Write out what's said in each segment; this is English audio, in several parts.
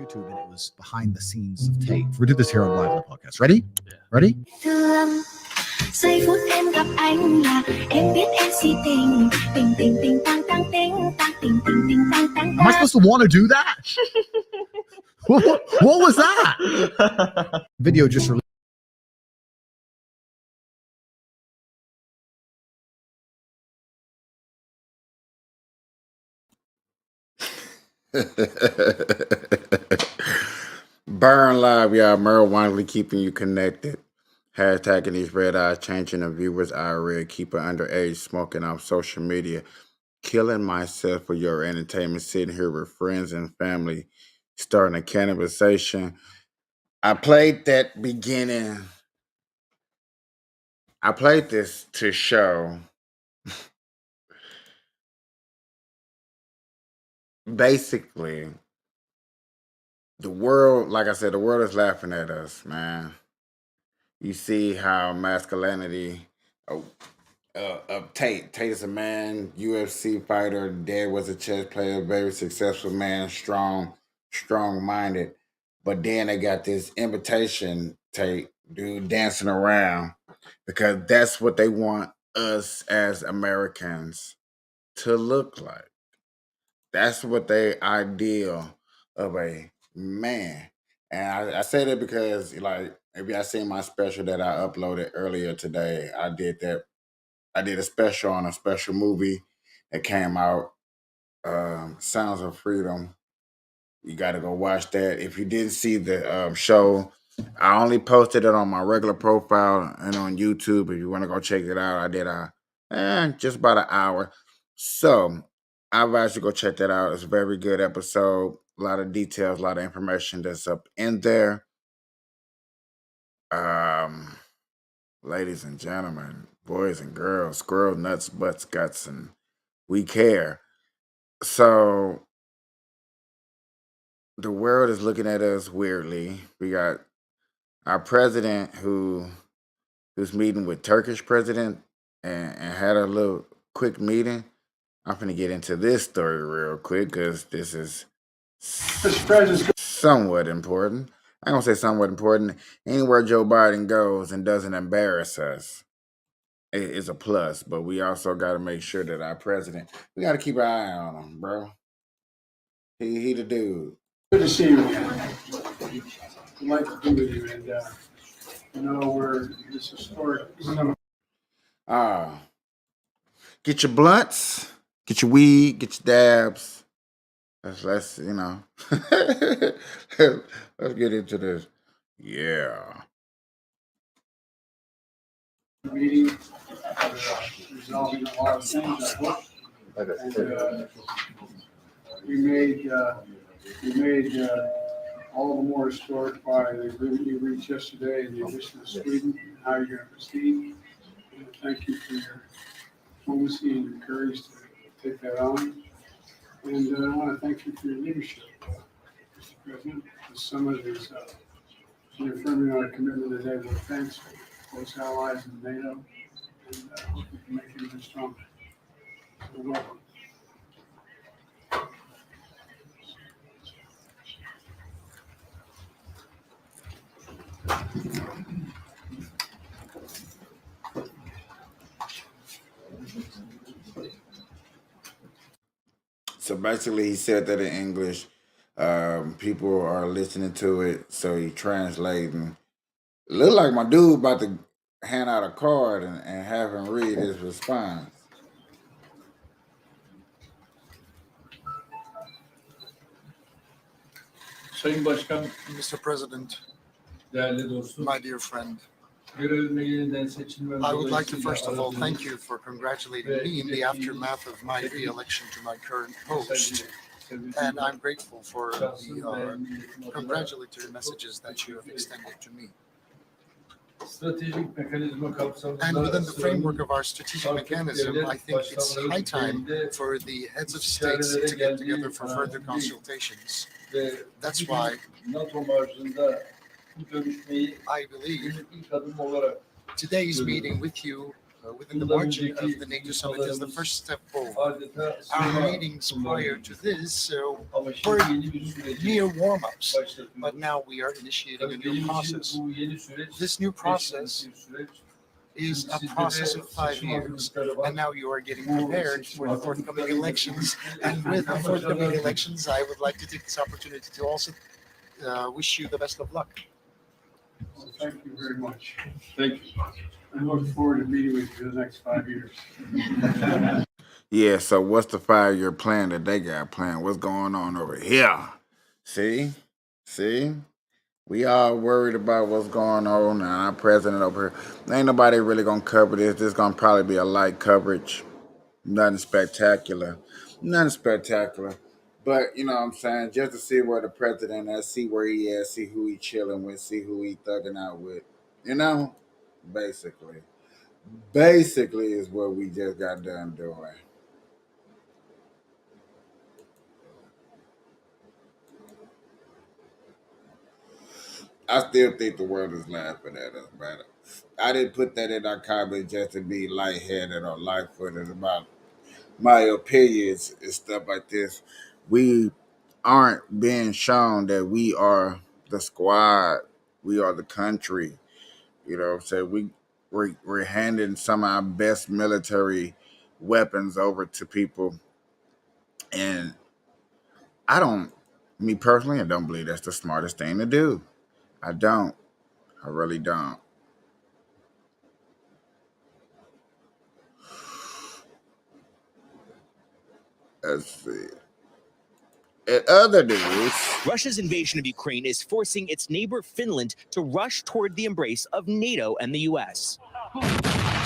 YouTube, and it was behind the scenes of tape. We're gonna do this here on live on the podcast. Ready? Yeah. Ready? Giây phút em gặp anh là em biết em si tình tình tình tình tang tang ting tang tình tình tình tang tang. Am I supposed to want to do that? What was that? Video just released. Burn Live, y'all. Merle Wangley keeping you connected. Hashtagging these red eyes, changing the viewers' eye red, keeping underage smoking off social media, killing myself for your entertainment, sitting here with friends and family, starting a cannibalization. I played that beginning. I played this to show basically, the world, like I said, the world is laughing at us, man. You see how masculinity. Oh, Tate. Tate is a man, UFC fighter. Dad was a chess player, very successful man, strong minded. But then they got this invitation Tate dude dancing around because that's what they want us as Americans to look like. That's what they ideal of a man. And I say that because, like, if y'all seen my special that I uploaded earlier today, I did that. I did a special on a special movie that came out, Sounds of Freedom. You got to go watch that. If you didn't see the show, I only posted it on my regular profile and on YouTube. If you want to go check it out, I did just about an hour. So I advise you go check that out. It's a very good episode. A lot of details, a lot of information that's up in there. Um, Ladies and gentlemen, boys and girls, squirrel nuts, butts, guts, and we care. So the world is looking at us weirdly. We got our president who's meeting with Turkish president and had a little quick meeting. I'm gonna get into this story real quick because this is somewhat important. I'm gonna say somewhat important. Anywhere Joe Biden goes and doesn't embarrass us is a plus, but we also got to make sure that our president, we got to keep an eye on him, bro. He the dude. Good to see you again. I'd like to be with you, and we're this historic. Get your blunts, get your weed, get your dabs. Let's let's get into this. Yeah. Meeting, resolving a lot of things. I hope. And, we made all the more historic by the agreement you reached yesterday and the addition of Sweden and how you're going to proceed. And thank you for your diplomacy and your courage to take that on. And I want to thank you for your leadership, Mr. President. Some of these, reaffirming our commitment today with thanks for close allies in NATO, and hope we can make it even stronger. So welcome. So basically, he said that in English. People are listening to it, so he translating. Look like my dude about to hand out a card and have him read his response. Sayın Başkan, Mr. President, değerli dostum, my dear friend, görevime yeniden seçilmem I would like to dolayısıyla first of all aradığınız thank you for congratulating me in the aftermath of my re-election to my current post. And I'm grateful for the congratulatory messages that you have extended to me. Stratejik mekanizma kapsamında And within the framework of our strategic mechanism, I think it's high time for the heads of states to get together for further consultations. That's why NATO marjında bu görüşmeyi I believe ilk adım olarak today's meeting with you within the margin of the NATO summit is the first step forward. adeta Our meetings prior to this ama were şimdi yeni bir süreci mere warm-ups, başlatıyoruz. but now we are initiating a Tabii new benim için process. bu yeni süreç This new process bir süreç. is a process of 5 years, and now you are getting prepared for the forthcoming elections. And with the forthcoming elections, I would like to take this opportunity to also wish you the best of luck. So thank you very much. Thank you. I look forward to meeting with you for the next 5 years. Yeah, so what's the 5-year plan that they got planned? What's going on over here? See? We all worried about what's going on, and our president over here. Ain't nobody really gonna cover this. This is gonna probably be a light coverage. Nothing spectacular. But you know what I'm saying? Just to see where the president is, see where he is, see who he chilling with, see who he thugging out with. You know? Basically is what we just got done doing. I still think the world is laughing at us, man. I didn't put that in our comments just to be lightheaded or light-footed about my opinions and stuff like this. We aren't being shown that we are the squad. We are the country. You know what I'm saying? We're handing some of our best military weapons over to people. And me personally, I don't believe that's the smartest thing to do. I don't. I really don't. Let's see. In other news, Russia's invasion of Ukraine is forcing its neighbor Finland to rush toward the embrace of NATO and the U.S.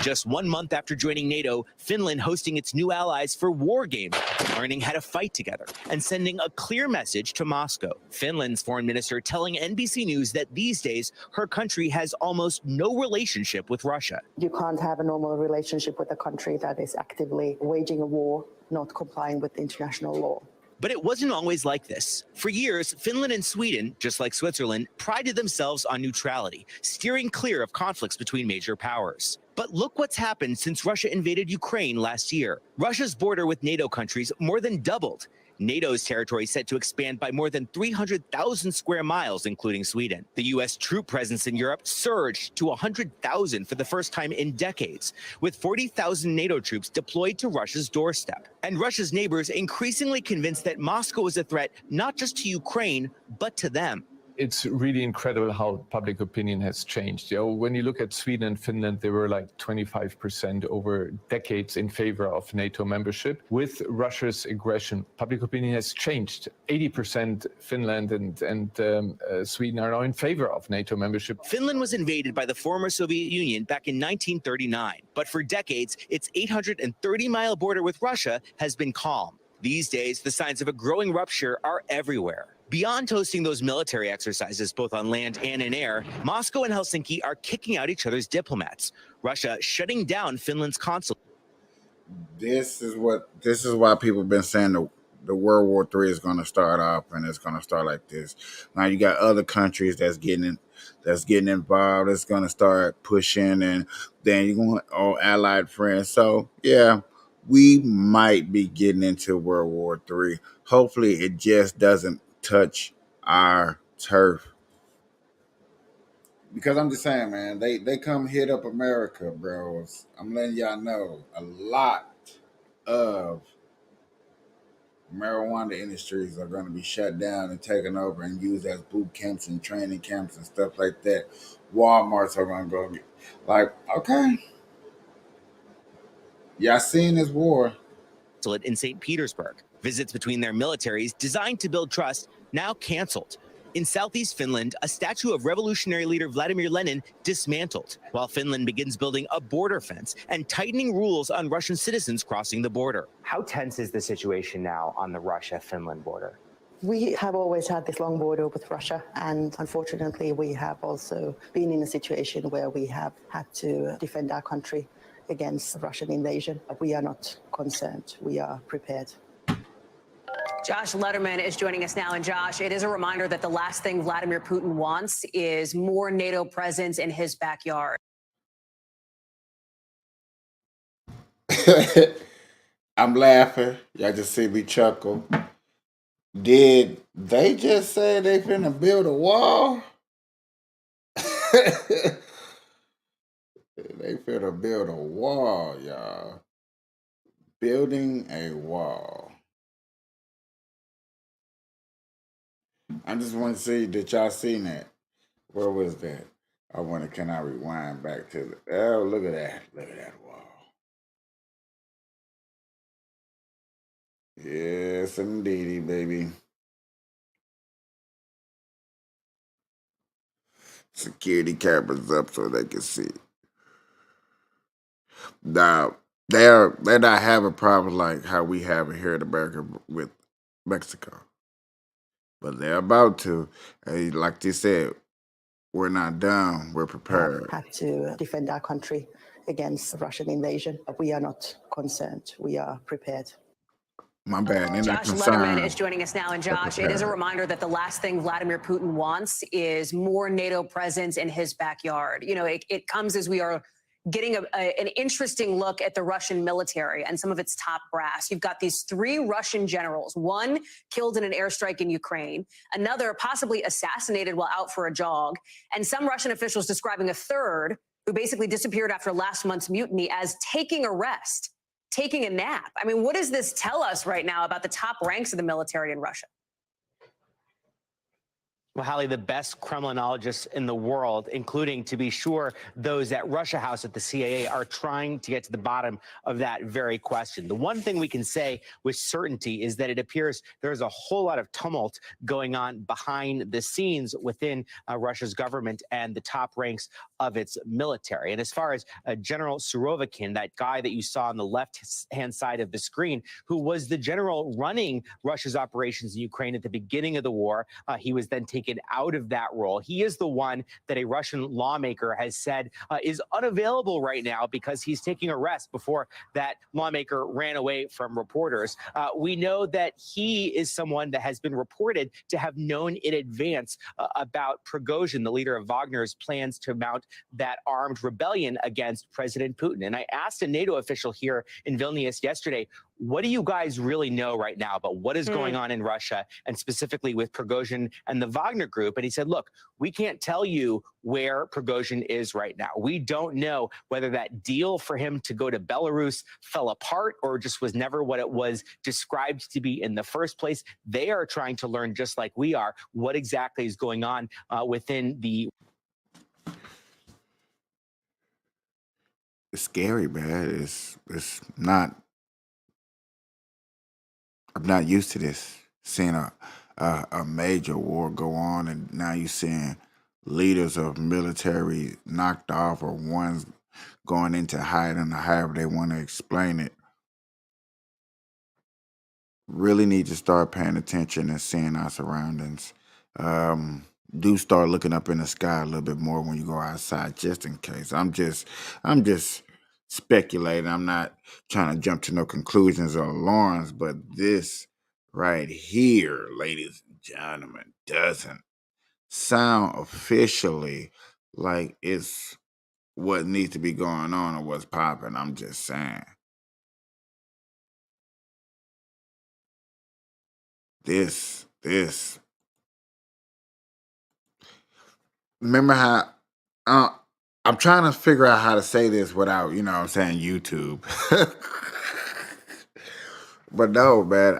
Just 1 month after joining NATO, Finland hosting its new allies for war games, learning how to fight together, and sending a clear message to Moscow. Finland's foreign minister telling NBC News that these days her country has almost no relationship with Russia. You can't have a normal relationship with a country that is actively waging a war, not complying with international law. But it wasn't always like this. For years, Finland and Sweden, just like Switzerland, prided themselves on neutrality, steering clear of conflicts between major powers. But look what's happened since Russia invaded Ukraine last year. Russia's border with NATO countries more than doubled. NATO's territory set to expand by more than 300,000 square miles, including Sweden. The U.S. troop presence in Europe surged to 100,000 for the first time in decades, with 40,000 NATO troops deployed to Russia's doorstep. And Russia's neighbors increasingly convinced that Moscow is a threat not just to Ukraine, but to them. It's really incredible how public opinion has changed. You know, when you look at Sweden and Finland, they were like 25% over decades in favor of NATO membership. With Russia's aggression, public opinion has changed. 80% Finland and Sweden are now in favor of NATO membership. Finland was invaded by the former Soviet Union back in 1939, but for decades, its 830-mile border with Russia has been calm. These days, the signs of a growing rupture are everywhere. Beyond hosting those military exercises, both on land and in air, Moscow and Helsinki are kicking out each other's diplomats. Russia shutting down Finland's consulate. this is why people have been saying the World War III is going to start off, and it's going to start like this. Now you got other countries that's getting involved. It's going to start pushing, and then you're going all allied friends. So yeah, we might be getting into World War III. Hopefully, it just doesn't touch our turf. Because I'm just saying, man, they come hit up America, bros. I'm letting y'all know a lot of marijuana industries are going to be shut down and taken over and used as boot camps and training camps and stuff like that. Walmarts are going to go like, okay, y'all seen this war. In St. Petersburg. Visits between their militaries designed to build trust now canceled. In southeast Finland, a statue of revolutionary leader Vladimir Lenin dismantled, while Finland begins building a border fence and tightening rules on Russian citizens crossing the border. How tense is the situation now on the Russia-Finland border? We have always had this long border with Russia, and unfortunately we have also been in a situation where we have had to defend our country against Russian invasion. We are not concerned. We are prepared. Josh Letterman is joining us now. And Josh, it is a reminder that the last thing Vladimir Putin wants is more NATO presence in his backyard. I'm laughing. Y'all just see me chuckle. Did they just say they finna build a wall? They finna build a wall, y'all. Building a wall. I just want to see, did y'all seen that? Where was that? Can I rewind back to the, oh, look at that. Look at that wall. Yes, indeedy, baby. Security cameras up so they can see. Now, they're not having problems like how we have it here in America with Mexico. But they're about to. Like they said, we're not done. We're prepared. We have to defend our country against Russian invasion. We are not concerned. We are prepared. My bad. They're not Josh Letterman concerned. is joining us now. And They're Josh, it is a prepared. reminder that the last thing Vladimir Putin wants is more NATO presence in his backyard. You know, it comes as we are getting an interesting look at the Russian military and some of its top brass. You've got these 3 Russian generals, one killed in an airstrike in Ukraine, another possibly assassinated while out for a jog, and some Russian officials describing a third who basically disappeared after last month's mutiny as taking a rest, taking a nap. I mean, what does this tell us right now about the top ranks of the military in Russia? Well, Hallie, the best Kremlinologists in the world, including, to be sure, those at Russia House at the CIA, are trying to get to the bottom of that very question. The one thing we can say with certainty is that it appears there's a whole lot of tumult going on behind the scenes within Russia's government and the top ranks of its military. And as far as General Surovikin, that guy that you saw on the left-hand side of the screen, who was the general running Russia's operations in Ukraine at the beginning of the war, he was then taken out of that role. He is the one that a Russian lawmaker has said is unavailable right now because he's taking a rest before that lawmaker ran away from reporters. We know that he is someone that has been reported to have known in advance about Prigozhin, the leader of Wagner's plans to mount that armed rebellion against President Putin. And I asked a NATO official here in Vilnius yesterday, what do you guys really know right now about what is going on in Russia, and specifically with Prigozhin and the Wagner Group? And he said, look, we can't tell you where Prigozhin is right now. We don't know whether that deal for him to go to Belarus fell apart or just was never what it was described to be in the first place. They are trying to learn, just like we are, what exactly is going on within the... It's scary, man. It's not. I'm not used to this. Seeing a major war go on, and now you're seeing leaders of military knocked off, or ones going into hiding, or however they want to explain it. Really need to start paying attention and seeing our surroundings. Do start looking up in the sky a little bit more when you go outside, just in case. I'm just speculating. I'm not trying to jump to no conclusions or alarms, but this right here, ladies and gentlemen, doesn't sound officially like it's what needs to be going on or what's popping. I'm just saying. This. Remember how I'm trying to figure out how to say this without, you know what I'm saying, YouTube. But no, man,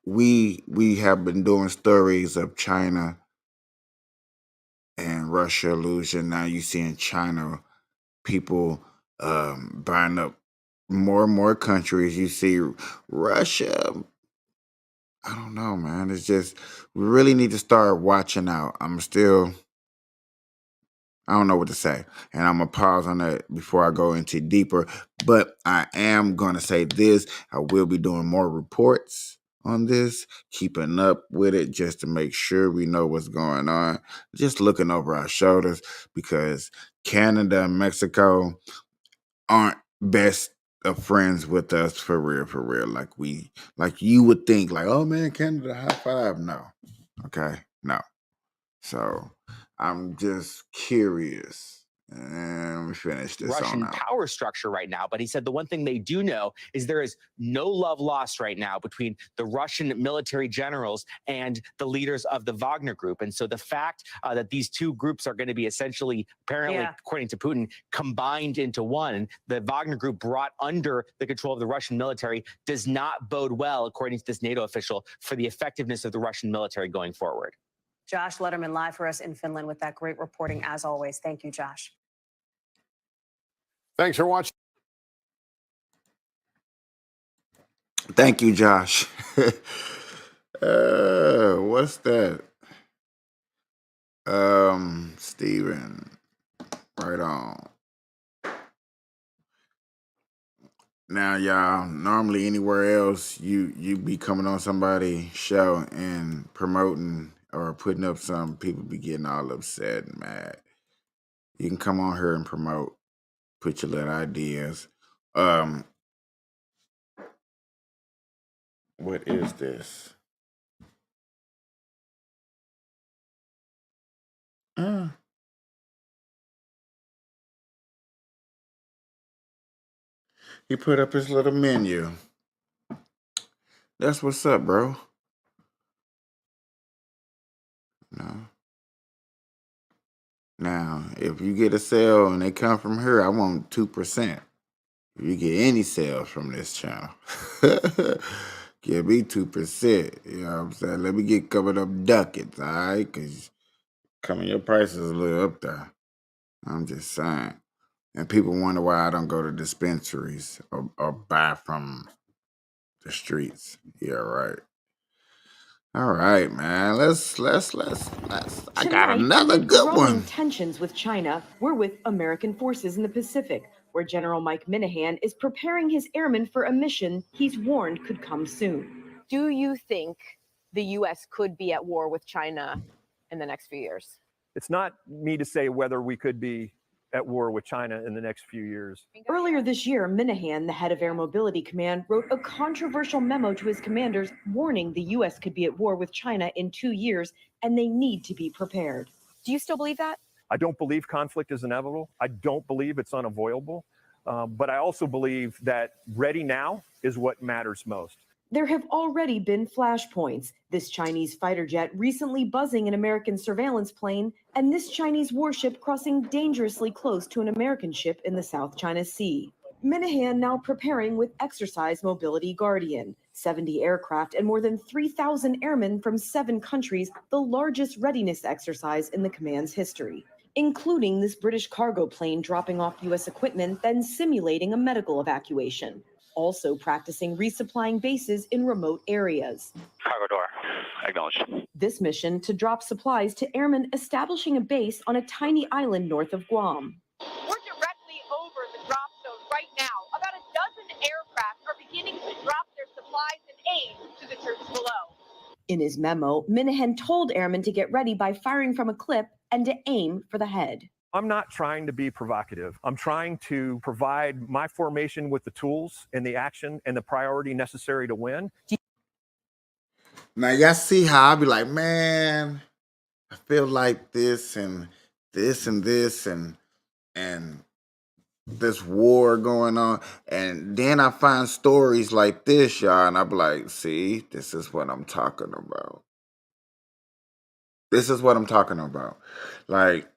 we have been doing stories of China and Russia losing. Now you see in China people buying up more and more countries. You see Russia. I don't know, man. It's just we really need to start watching out. I don't know what to say. And I'm going to pause on that before I go into deeper. But I am going to say this. I will be doing more reports on this, keeping up with it just to make sure we know what's going on. Just looking over our shoulders, because Canada and Mexico aren't best of friends with us for real. Like you would think, like, oh man, Canada, high five. No. Okay. No. So I'm just curious. And let me finish this Russian on out. power structure right now. But he said the one thing they do know is there is no love lost right now between the Russian military generals and the leaders of the Wagner Group. And so the fact that these two groups are going to be essentially, apparently, according to Putin, combined into one, the Wagner Group brought under the control of the Russian military, does not bode well, according to this NATO official, for the effectiveness of the Russian military going forward. Josh Letterman live for us in Finland with that great reporting as always. Thank you, Josh. Thanks for watching. Thank you, Josh. What's that? Steven. Right on. Now, y'all, normally anywhere else, you be coming on somebody's show and promoting or putting up something, people be getting all upset and mad. You can come on here and promote, put your little ideas. What is this? Uh, he put up his little menu. That's what's up, bro. No. Now, if you get a sale and they come from her, I want 2%. If you get any sales from this channel, give me 2%. You know what I'm saying? Let me get coming up ducats, all right? Because coming your prices a little up there. I'm just saying. And people wonder why I don't go to dispensaries or buy from the streets. Yeah, right. All right, man. Let's. I got another amid good growing one. tensions with China, we're with American forces in the Pacific, where General Mike Minahan is preparing his airmen for a mission he's warned could come soon. Do you think the U.S. could be at war with China in the next few years? It's not me to say whether we could be at war with China in the next few years. Earlier this year, Minahan, the head of Air Mobility Command, wrote a controversial memo to his commanders warning the U.S. could be at war with China in 2 years and they need to be prepared. Do you still believe that? I don't believe conflict is inevitable. I don't believe it's unavoidable. But I also believe that ready now is what matters most. There have already been flashpoints. This Chinese fighter jet recently buzzing an American surveillance plane, and this Chinese warship crossing dangerously close to an American ship in the South China Sea. Minahan now preparing with Exercise Mobility Guardian, 70 aircraft and more than 3,000 airmen from 7 countries, the largest readiness exercise in the command's history, including this British cargo plane dropping off U.S. equipment, then simulating a medical evacuation. Also practicing resupplying bases in remote areas. Cargo door, acknowledged. This mission to drop supplies to airmen establishing a base on a tiny island north of Guam. We're directly over the drop zone right now. About a dozen aircraft are beginning to drop their supplies and aid to the troops below. In his memo, Minahan told airmen to get ready by firing from a clip and to aim for the head. I'm not trying to be provocative. I'm trying to provide my formation with the tools and the action and the priority necessary to win. Now, y'all see how I be like, man, I feel like this and this and this and this war going on. And then I find stories like this, y'all, and I be like, see, this is what I'm talking about. This is what I'm talking about. Like,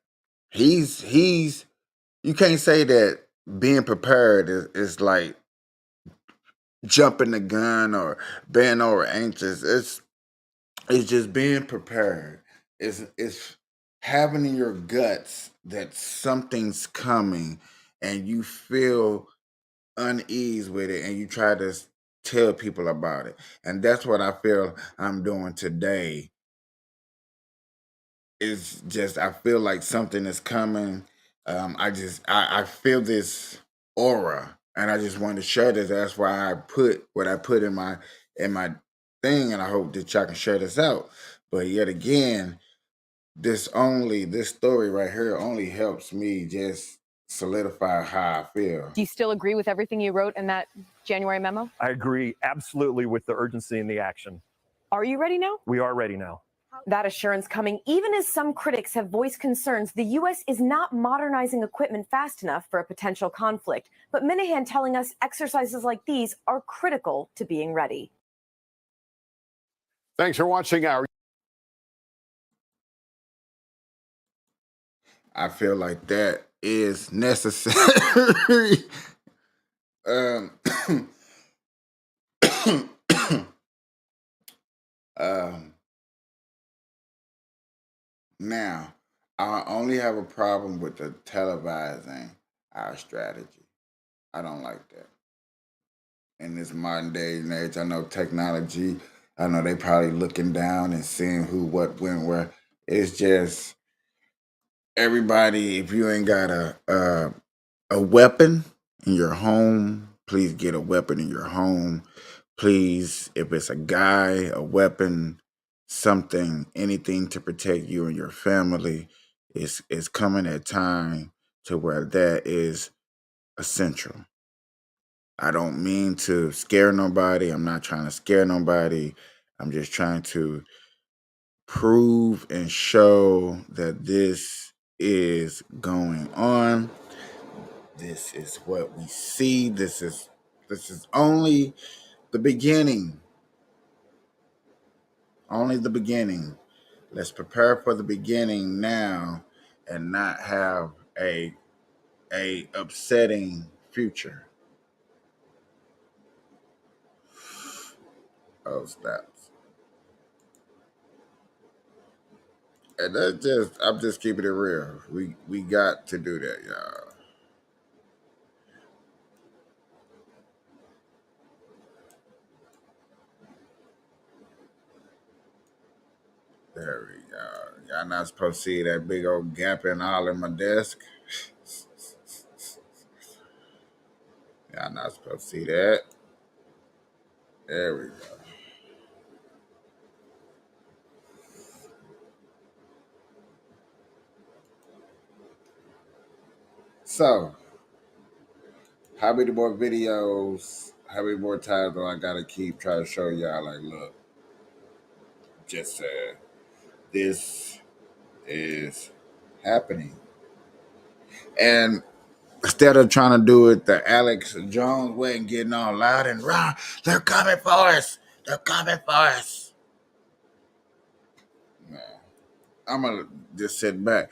he's you can't say that being prepared is like jumping the gun or being over anxious. It's just being prepared. It's having in your guts that something's coming and you feel unease with it and you try to tell people about it. And that's what I feel I'm doing today. It's just I feel like something is coming. I feel this aura, and I just wanted to share this. That's why I put what I put in my thing, and I hope that y'all can share this out. But yet again, this story right here only helps me just solidify how I feel. Do you still agree with everything you wrote in that January memo? I agree absolutely with the urgency and the action. Are you ready now? We are ready now. That assurance coming even as some critics have voiced concerns the U.S. is not modernizing equipment fast enough for a potential conflict. But Minahan telling us exercises like these are critical to being ready. Thanks for watching our. I feel like that is necessary. Now, I only have a problem with the televising our strategy. I don't like that. In this modern day and age, I know technology, I know they probably looking down and seeing who, what, when, where. It's just everybody, if you ain't got a weapon in your home, please get a weapon in your home. Please, if it's a guy, a weapon, something, anything to protect you and your family, is coming at time to where that is essential. I don't mean to scare nobody. I'm not trying to scare nobody. I'm just trying to prove and show that this is going on. This is what we see. This is only the beginning. Only the beginning. Let's prepare for the beginning now and not have a upsetting future. Oh, snaps. And that's just, I'm just keeping it real. We got to do that, y'all. There we go. Y'all not supposed to see that big old gap and all in my desk. Y'all not supposed to see that. There we go. So, how many more videos, how many more times do I gotta keep trying to show y'all, like, look, just this is happening. And instead of trying to do it the Alex Jones way and getting all loud and raw, they're coming for us. They're coming for us. No, I'm gonna just sit back.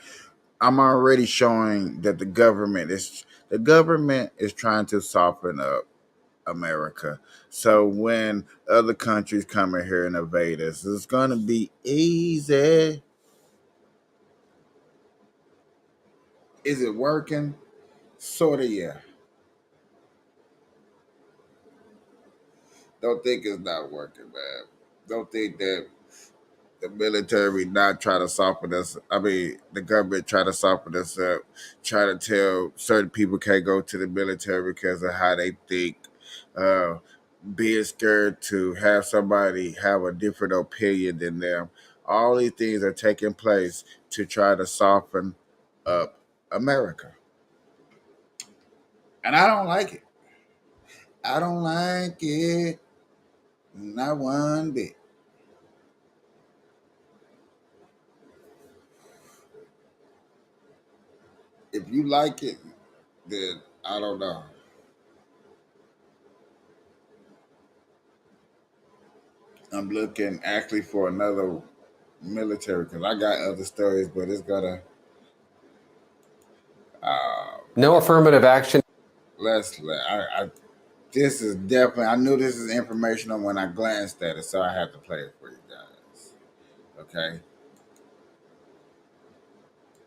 I'm already showing that the government is trying to soften up America. So when other countries come in here and invade us, it's gonna be easy. Is it working? Sort of, yeah. Don't think it's not working, man. Don't think that the military not try to soften us. I mean, the government try to soften us up, try to tell certain people can't go to the military because of how they think. Being scared to have somebody have a different opinion than them. All these things are taking place to try to soften up America. And I don't like it. I don't like it. Not one bit. If you like it, then I don't know. I'm looking actually for another military because I got other stories, but it's gonna. No affirmative action. This is definitely. I knew this is informational when I glanced at it, so I had to play it for you guys. Okay.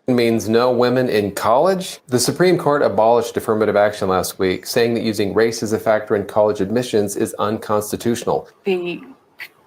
Means no women in college? The Supreme Court abolished affirmative action last week, saying that using race as a factor in college admissions is unconstitutional. The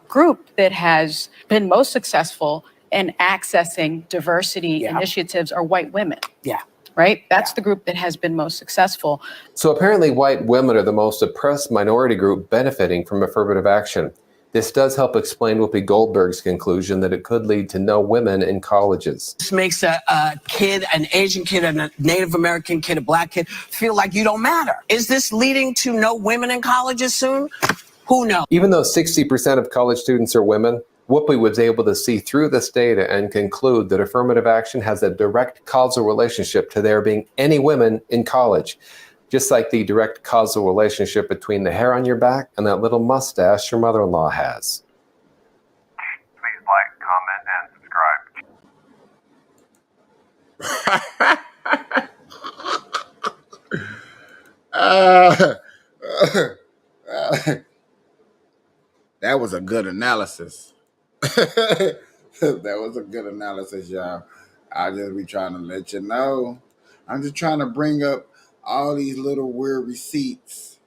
group that has been most successful in accessing diversity initiatives are white women. Yeah. Right? That's the group that has been most successful. So apparently white women are the most oppressed minority group benefiting from affirmative action. This does help explain Whoopi Goldberg's conclusion that it could lead to no women in colleges. This makes a kid, an Asian kid, a Native American kid, a black kid, feel like you don't matter. Is this leading to no women in colleges soon? Who knows? Even though 60% of college students are women, Whoopi was able to see through this data and conclude that affirmative action has a direct causal relationship to there being any women in college, just like the direct causal relationship between the hair on your back and that little mustache your mother-in-law has. Please like, comment, and subscribe. That was a good analysis. That was a good analysis, y'all. I'll just be trying to let you know. I'm just trying to bring up all these little weird receipts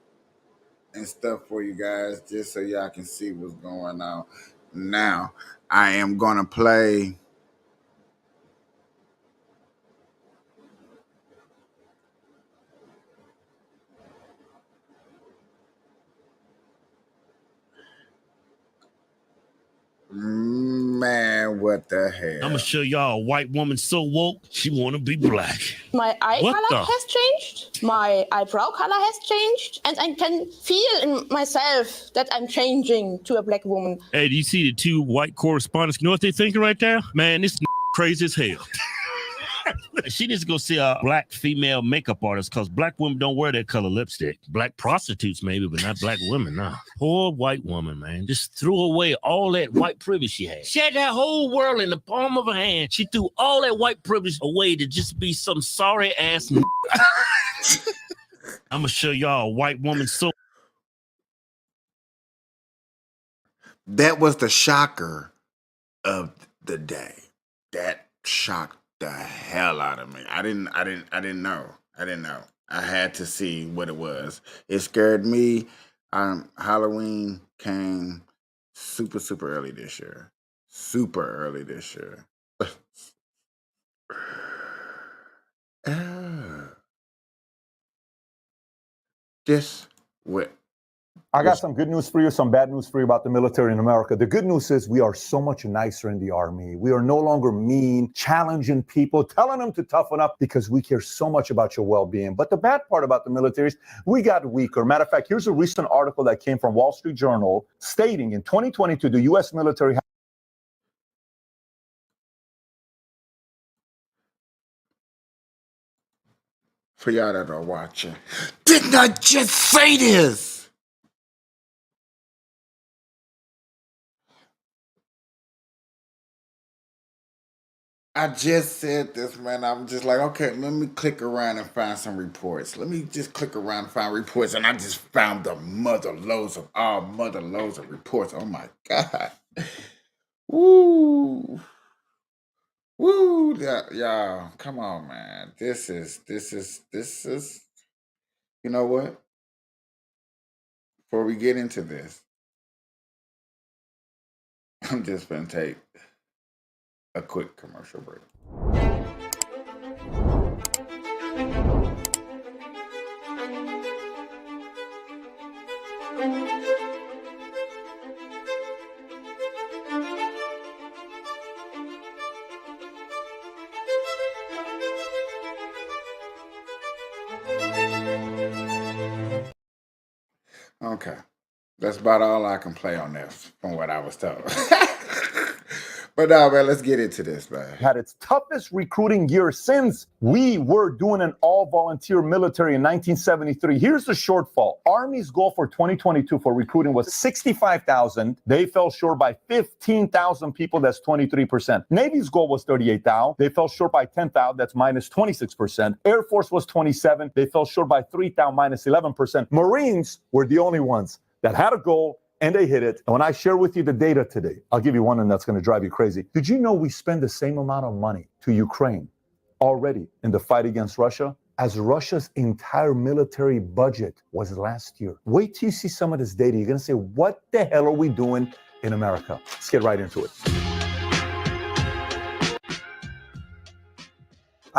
and stuff for you guys, just so y'all can see what's going on. Now, I am going to play man, Man, what the hell? I'm gonna show y'all a white woman so woke, she wanna be black. My eye What color the- has changed. My eyebrow color has changed. And I can feel in myself that I'm changing to a black woman. Hey, do you see the two white correspondents? You know what they're thinking right there? Man, this crazy as hell. She needs to go see a black female makeup artist because black women don't wear that color lipstick. Black prostitutes maybe, but not black women, nah. Poor white woman, man. Just threw away all that white privilege she had. She had that whole world in the palm of her hand. She threw all that white privilege away to just be some sorry ass. I'm gonna show y'all a white woman so. That was the shocker of the day. That shocked the hell out of me. I didn't know. I had to see what it was. It scared me. Halloween came super early this year. Just what? I got some good news for you, some bad news for you about the military in America. The good news is we are so much nicer in the Army. We are no longer mean, challenging people, telling them to toughen up because we care so much about your well-being. But the bad part about the military is we got weaker. Matter of fact, here's a recent article that came from Wall Street Journal stating in 2022, the U.S. military For y'all that are watching, didn't I just say this? I just said this, man. I'm just like, okay, let me click around and find some reports. Let me just click around and find reports. And I just found the mother loads of reports. Oh my God. Woo. Woo. Y'all, come on, man. This is, you know what? Before we get into this, I'm just going to take a quick commercial break. Okay. That's about all I can play on this from what I was told. But now, man, let's get into this, man. had its toughest recruiting year since we were doing an all-volunteer military in 1973. Here's the shortfall. Army's goal for 2022 for recruiting was 65,000. They fell short by 15,000 people. That's 23%. Navy's goal was 38,000. They fell short by 10,000. That's minus 26%. Air Force was 27. They fell short by 3,000, minus 11%. Marines were the only ones that had a goal and they hit it. And when I share with you the data today, I'll give you one and that's going to drive you crazy. Did you know we spend the same amount of money to Ukraine already in the fight against Russia as Russia's entire military budget was last year? Wait till you see some of this data. You're going to say, what the hell are we doing in America? Let's get right into it.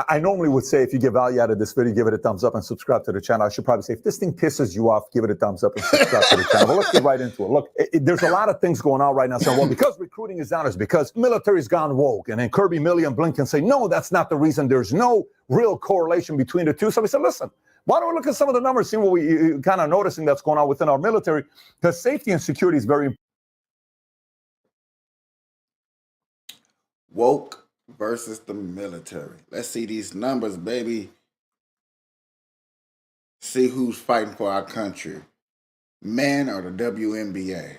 I normally would say if you get value out of this video, give it a thumbs up and subscribe to the channel. I should probably say if this thing pisses you off, give it a thumbs up and subscribe to the channel. But let's get right into it. Look, there's a lot of things going on right now. So, well, because recruiting is down, it's because military's gone woke. And then Kirby, Milley, and Blinken say, no, that's not the reason. There's no real correlation between the two. So we said, listen, why don't we look at some of the numbers, see what we kind of noticing that's going on within our military? Because safety and security is very important. Woke versus the military. Let's see these numbers, baby. See who's fighting for our country. Men or the WNBA?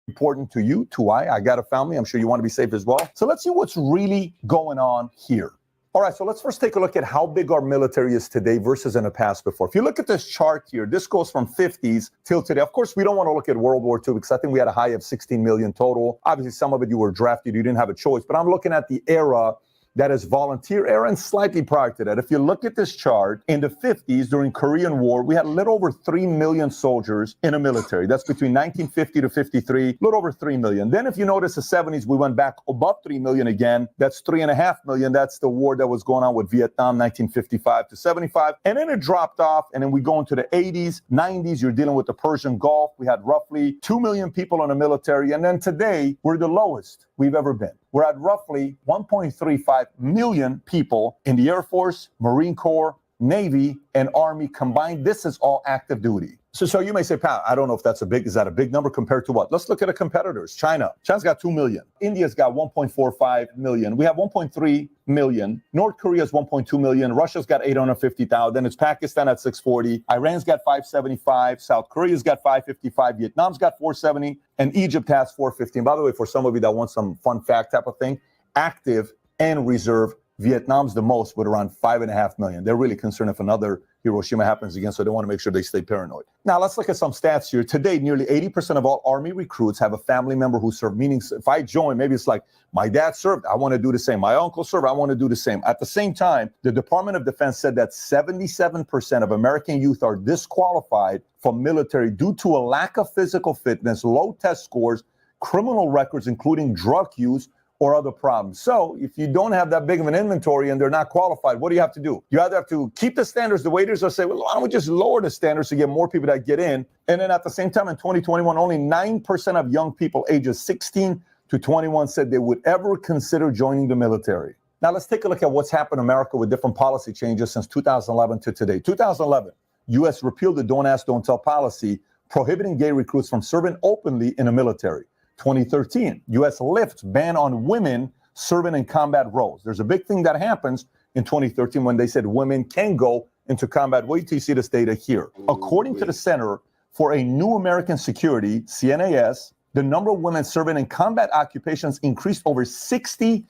Important to you, to I got a family. I'm sure you want to be safe as well. So let's see what's really going on here. All right, so let's first take a look at how big our military is today versus in the past before. If you look at this chart here, this goes from 50s till today. Of course, we don't want to look at World War II because I think we had a high of 16 million total. Obviously, some of it you were drafted, you didn't have a choice. But I'm looking at the era that is volunteer era and slightly prior to that. If you look at this chart, in the 50s during Korean War, we had a little over 3 million soldiers in the military. That's between 1950 to 53, a little over 3 million. Then if you notice the 70s, we went back above 3 million again. That's 3.5 million. That's the war that was going on with Vietnam, 1955 to 75. And then it dropped off. And then we go into the 80s, 90s, you're dealing with the Persian Gulf. We had roughly 2 million people in the military. And then today, we're the lowest we've ever been. We're at roughly 1.35 million people in the Air Force, Marine Corps, Navy, and Army combined. This is all active duty. So you may say, Pat, I don't know if is that a big number compared to what? Let's look at the competitors. China's got 2 million. India's got 1.45 million. We have 1.3 million. North Korea's 1.2 million. Russia's got 850,000. Then it's Pakistan at 640. Iran's got 575. South Korea's got 555. Vietnam's got 470. And Egypt has 415. By the way, for some of you that want some fun fact type of thing, active and reserve, Vietnam's the most with around 5.5 million. They're really concerned if another Hiroshima happens again, so they want to make sure they stay paranoid. Now, let's look at some stats here. Today, nearly 80% of all Army recruits have a family member who served, meaning if I join, maybe it's like, my dad served, I want to do the same. My uncle served, I want to do the same. At the same time, the Department of Defense said that 77% of American youth are disqualified from military due to a lack of physical fitness, low test scores, criminal records, including drug use, or other problems. So if you don't have that big of an inventory and they're not qualified, what do you have to do? You either have to keep the standards the way it is or say, well, why don't we just lower the standards to get more people that get in? And then at the same time, in 2021, only 9% of young people ages 16 to 21 said they would ever consider joining the military. Now let's take a look at what's happened in America with different policy changes since 2011 to today. 2011, U.S. repealed the Don't Ask, Don't Tell policy, prohibiting gay recruits from serving openly in the military. 2013, U.S. lifts ban on women serving in combat roles. There's a big thing that happens in 2013 when they said women can go into combat. Wait till you see this data here. According to the Center for a New American Security, CNAS, the number of women serving in combat occupations increased over 60%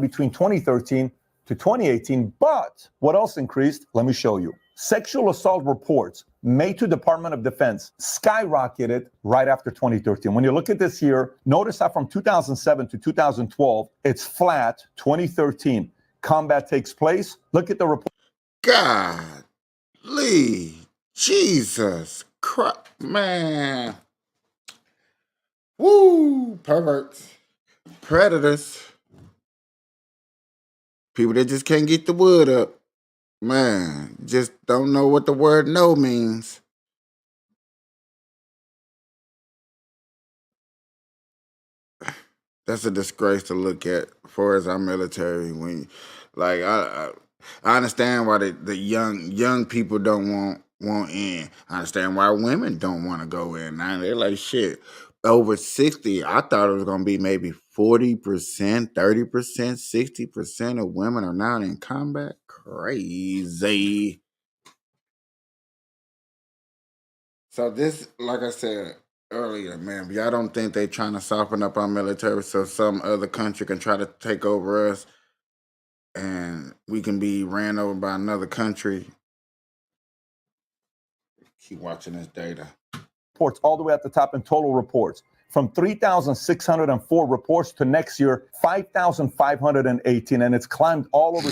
between 2013 to 2018. But what else increased? Let me show you. Sexual assault reports made to Department of Defense skyrocketed right after 2013. When you look at this here, notice how from 2007 to 2012, it's flat. 2013, combat takes place. Look at the report. Golly, Jesus Christ, man. Woo, perverts, predators, people that just can't get the wood up. Man, just don't know what the word no means. That's a disgrace to look at for as our military. When, like, I understand why the young people don't want in. I understand why women don't want to go in. Now they're like, shit, over 60. I thought it was gonna be maybe 40%, 30%, 60% of women are now in combat. Crazy. So this, like I said earlier, man, y'all don't think they trying to soften up our military so some other country can try to take over us and we can be ran over by another country? Keep watching this data. Reports all the way at the top in total reports. From 3,604 reports to next year, 5,518, and it's climbed all over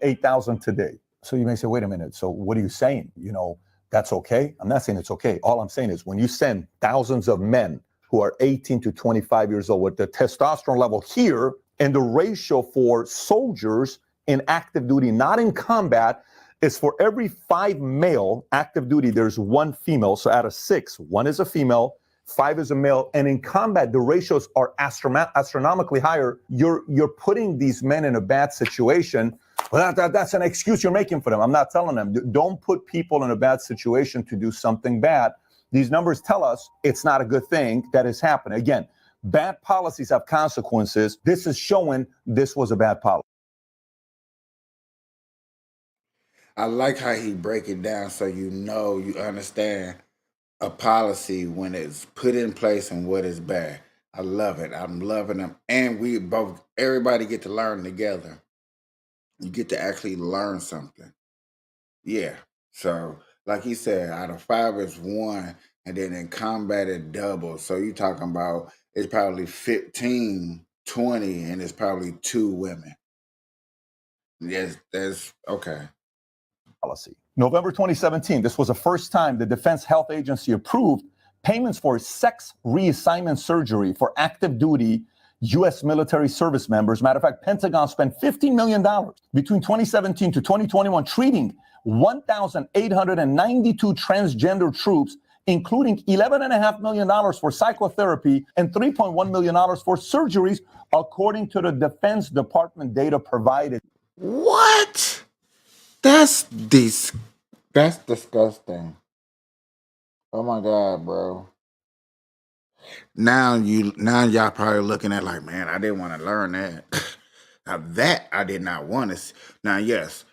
8,000 today. So you may say, wait a minute, so what are you saying? You know, that's okay? I'm not saying it's okay. All I'm saying is when you send thousands of men who are 18 to 25 years old with the testosterone level here and the ratio for soldiers in active duty, not in combat, is for every 5 male active duty, there's 1 female. So out of 6, 1 is a female, 5 is a male. And in combat, the ratios are astronomically higher. You're putting these men in a bad situation. Well, that's an excuse you're making for them. I'm not telling them. Don't put people in a bad situation to do something bad. These numbers tell us it's not a good thing that is happening. Again, bad policies have consequences. This is showing this was a bad policy. I like how he break it down so you understand a policy when it's put in place and what is bad. I love it. I'm loving them. And everybody get to learn together. You get to actually learn something. Yeah. So, like he said, out of 5 is 1, and then in combat it doubles. So you talking about it's probably 15, 20, and it's probably 2 women. Yes, that's okay. Policy. November 2017, this was the first time the Defense Health Agency approved payments for sex reassignment surgery for active duty U.S. military service members. Matter of fact, Pentagon spent $15 million between 2017 to 2021 treating 1,892 transgender troops, including $11.5 million for psychotherapy and $3.1 million for surgeries, according to the Defense Department data provided. What? That's disgusting. Oh my God, bro. Now y'all probably looking at like, man, I didn't want to learn that. Now that I did not want to. Now, yes,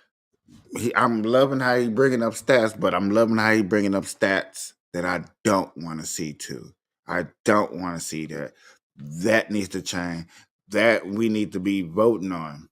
I'm loving how he bringing up stats, but I'm loving how he bringing up stats that I don't want to see too. I don't want to see that. That needs to change. That we need to be voting on.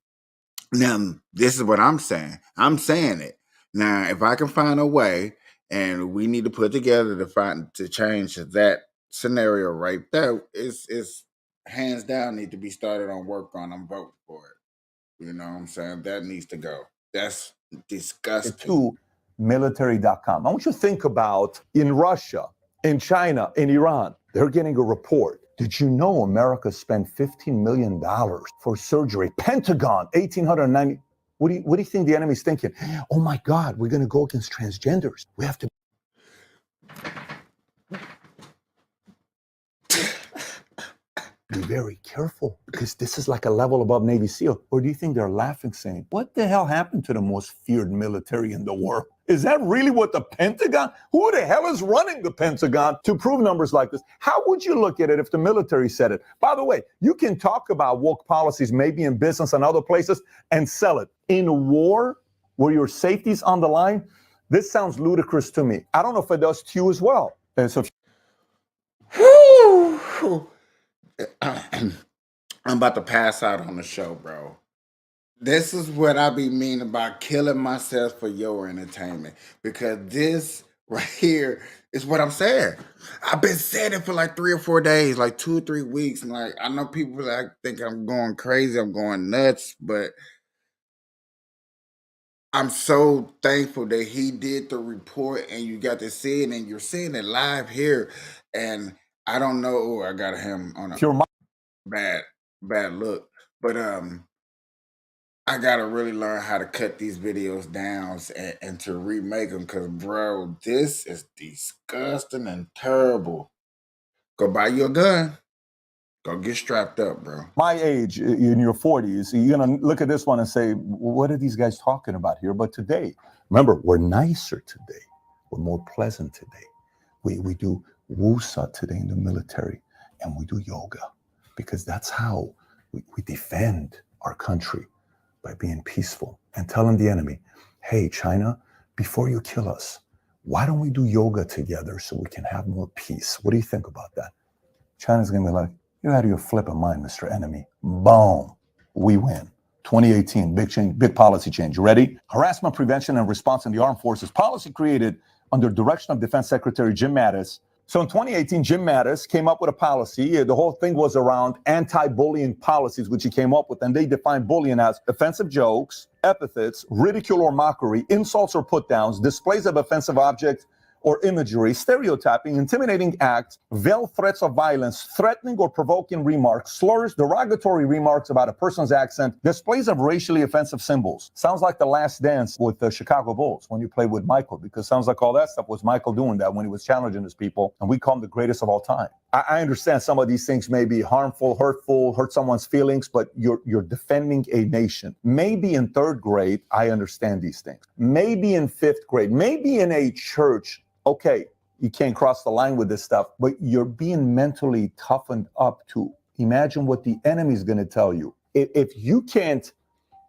Now, this is what I'm saying. I'm saying it. Now, if I can find a way, and we need to put together to change that scenario right there, it's hands down need to be started on work on. I'm voting for it. You know what I'm saying? That needs to go. That's disgusting. To military.com. I want you to think about in Russia, in China, in Iran, they're getting a report. Did you know America spent $15 million for surgery? Pentagon, 1,890. What do you think the enemy's thinking? Oh my God, we're going to go against transgenders. We have to be very careful because this is like a level above Navy SEAL. Or do you think they're laughing, saying, what the hell happened to the most feared military in the world? Is that really what the Pentagon? Who the hell is running the Pentagon to prove numbers like this? How would you look at it if the military said it? By the way, you can talk about woke policies maybe in business and other places and sell it. In war, where your safety's on the line, this sounds ludicrous to me. I don't know if it does to you as well. And so I'm about to pass out on the show, bro. This is what I be meaning about killing myself for your entertainment. Because this right here is what I'm saying. I've been saying it for like 3 or 4 days, like 2 or 3 weeks. And like, I know people that think I'm going crazy, I'm going nuts, but I'm so thankful that he did the report and you got to see it and you're seeing it live here. And I don't know, oh, I got him on a bad look. But I gotta really learn how to cut these videos down and to remake them, because bro, this is disgusting and terrible. Go buy you a gun. Go get strapped up, bro. my age, in your 40s, you're going to look at this one and say, what are these guys talking about here? But today, remember, we're nicer today. We're more pleasant today. We do wusa today in the military, and we do yoga, because that's how we defend our country, by being peaceful and telling the enemy, hey, China, before you kill us, why don't we do yoga together so we can have more peace? What do you think about that? China's going to be like, you're out of your flipping mind, Mr. Enemy. Boom. We win. 2018, big change, big policy change. You ready? Harassment prevention and response in the armed forces. Policy created under direction of Defense Secretary Jim Mattis. So in 2018, Jim Mattis came up with a policy. The whole thing was around anti-bullying policies, which he came up with. And they defined bullying as offensive jokes, epithets, ridicule or mockery, insults or put-downs, displays of offensive objects or imagery, stereotyping, intimidating acts, veiled threats of violence, threatening or provoking remarks, slurs, derogatory remarks about a person's accent, displays of racially offensive symbols. Sounds like The Last Dance with the Chicago Bulls when you played with Michael, because sounds like all that stuff was Michael doing that when he was challenging his people, and we call him the greatest of all time. I understand some of these things may be harmful, hurtful, hurt someone's feelings, but you're defending a nation. Maybe in 3rd grade, I understand these things. Maybe in 5th grade, maybe in a church, okay, you can't cross the line with this stuff, but you're being mentally toughened up to imagine what the enemy's going to tell you. If you can't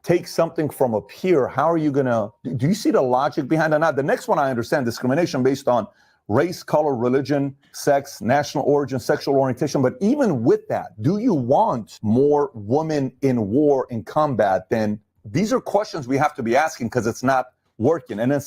take something from up here, how are you going to, do you see the logic behind that? Now, the next one I understand, discrimination based on race, color, religion, sex, national origin, sexual orientation. But even with that, do you want more women in war, in combat? Then these are questions we have to be asking, because it's not working. And then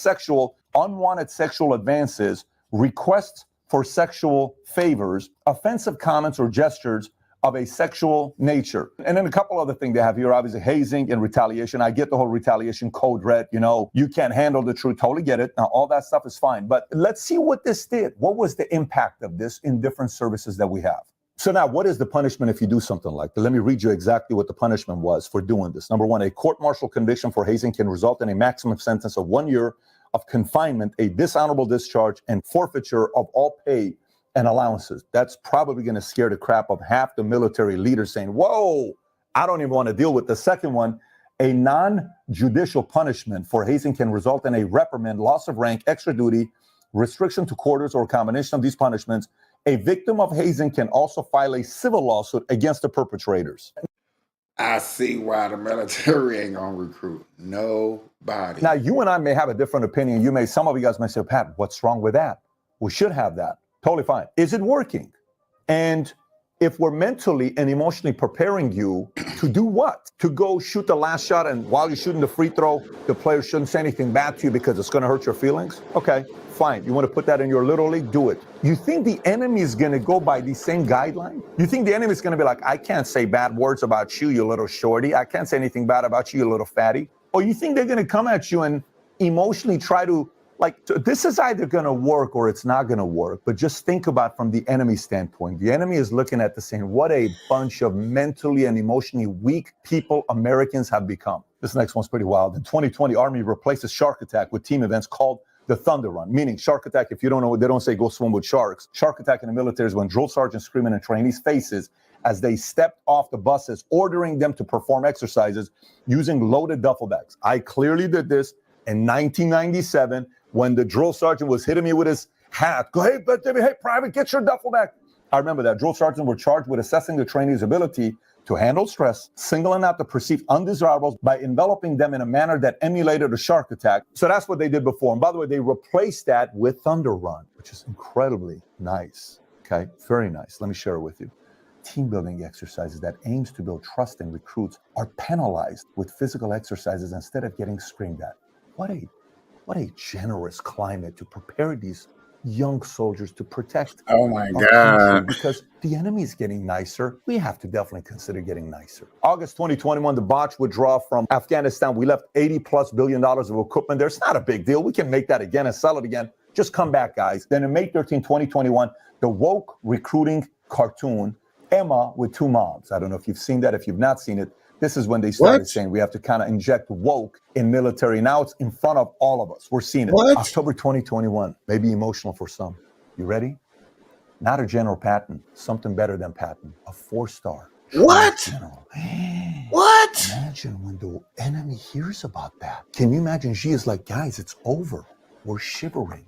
unwanted sexual advances, requests for sexual favors, offensive comments or gestures of a sexual nature. And then a couple other things they have here, obviously hazing and retaliation. I get the whole retaliation code red, you can't handle the truth, totally get it. Now, all that stuff is fine, but let's see what this did. What was the impact of this in different services that we have? So now, what is the punishment if you do something like that? Let me read you exactly what the punishment was for doing this. Number one, a court-martial conviction for hazing can result in a maximum sentence of 1 year of confinement, a dishonorable discharge, and forfeiture of all pay and allowances. That's probably going to scare the crap of half the military leaders saying, whoa, I don't even want to deal with the second one. A non-judicial punishment for hazing can result in a reprimand, loss of rank, extra duty, restriction to quarters, or a combination of these punishments. A victim of hazing can also file a civil lawsuit against the perpetrators. I see why the military ain't gonna recruit nobody. Now, you and I may have a different opinion. Some of you guys may say, Pat, what's wrong with that? We should have that. Totally fine. Is it working? And if we're mentally and emotionally preparing you to do what? To go shoot the last shot, and while you're shooting the free throw, the player shouldn't say anything bad to you because it's going to hurt your feelings? Okay, fine. You want to put that in your little league? Do it. You think the enemy is going to go by these same guidelines? You think the enemy is going to be like, I can't say bad words about you, you little shorty. I can't say anything bad about you, you little fatty. Or you think they're going to come at you and emotionally try to, this is either going to work or it's not going to work. But just think about from the enemy standpoint. The enemy is looking at this saying, what a bunch of mentally and emotionally weak people Americans have become. This next one's pretty wild. In 2020, Army replaces Shark Attack with team events called the Thunder Run, meaning Shark Attack, if you don't know, they don't say go swim with sharks. Shark Attack in the military is when drill sergeants screaming in trainees' faces as they stepped off the buses, ordering them to perform exercises using loaded duffel bags. I clearly did this in 1997 when the drill sergeant was hitting me with his hat. Go, hey, private, get your duffel bag. I remember that. Drill sergeants were charged with assessing the trainee's ability to handle stress, singling out the perceived undesirables by enveloping them in a manner that emulated a shark attack. So that's what they did before. And by the way, they replaced that with Thunder Run, which is incredibly nice. Okay, very nice. Let me share it with you. Team building exercises that aims to build trust in recruits are penalized with physical exercises instead of getting screamed at. What a generous climate to prepare these young soldiers to protect. Oh my our God. country, because the enemy is getting nicer. We have to definitely consider getting nicer. August 2021, the botched withdrawal from Afghanistan. We left $80+ billion of equipment there. It's not a big deal. We can make that again and sell it again. Just come back, guys. Then in May 13, 2021, the woke recruiting cartoon, Emma with Two Moms. I don't know if you've seen that. If you've not seen it, this is when they started saying we have to kind of inject woke in military. Now it's in front of all of us. We're seeing it. October 2021, maybe emotional for some. You ready? Not a General Patton, something better than Patton, a 4-star. What? General. What? Imagine when the enemy hears about that. Can you imagine? She is like, guys, it's over. We're shivering.